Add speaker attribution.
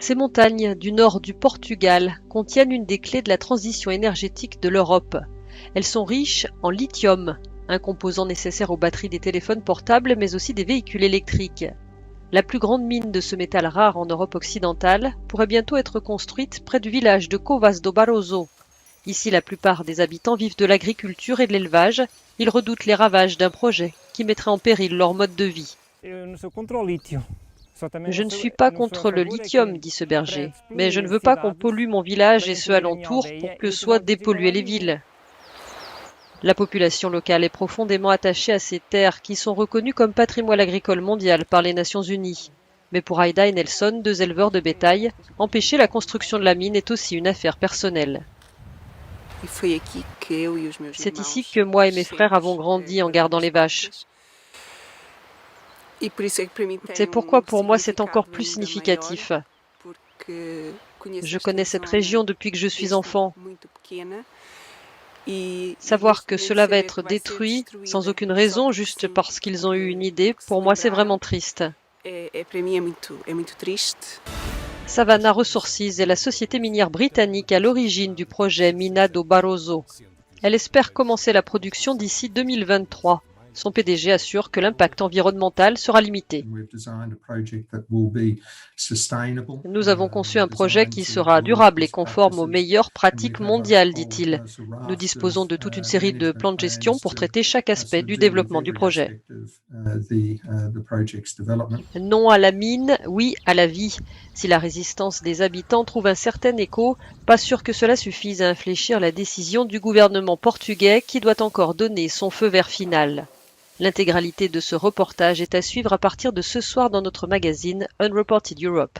Speaker 1: Ces montagnes du nord du Portugal contiennent une des clés de la transition énergétique de l'Europe. Elles sont riches en lithium, un composant nécessaire aux batteries des téléphones portables mais aussi des véhicules électriques. La plus grande mine de ce métal rare en Europe occidentale pourrait bientôt être construite près du village de Covas do Barroso. Ici, la plupart des habitants vivent de l'agriculture et de l'élevage. Ils redoutent les ravages d'un projet qui mettrait en péril leur mode de vie. Je ne suis pas contre le lithium, dit ce berger, mais je ne veux pas qu'on pollue mon village et ceux alentours pour que soient dépolluées les villes. La population locale est profondément attachée à ces terres qui sont reconnues comme patrimoine agricole mondial par les Nations Unies. Mais pour Aida et Nelson, deux éleveurs de bétail, empêcher la construction de la mine est aussi une affaire personnelle. C'est ici que moi et mes frères avons grandi en gardant les vaches. C'est pourquoi pour moi c'est encore plus significatif. Je connais cette région depuis que je suis enfant. Savoir que cela va être détruit sans aucune raison, juste parce qu'ils ont eu une idée, pour moi c'est vraiment triste. Savannah Resources est la société minière britannique à l'origine du projet Mina do Barroso. Elle espère commencer la production d'ici 2023. Son PDG assure que l'impact environnemental sera limité. Nous avons conçu un projet qui sera durable et conforme aux meilleures pratiques mondiales, dit-il. Nous disposons de toute une série de plans de gestion pour traiter chaque aspect du développement du projet. Non à la mine, oui à la vie. Si la résistance des habitants trouve un certain écho, pas sûr que cela suffise à infléchir la décision du gouvernement portugais qui doit encore donner son feu vert final. L'intégralité de ce reportage est à suivre à partir de ce soir dans notre magazine Unreported Europe.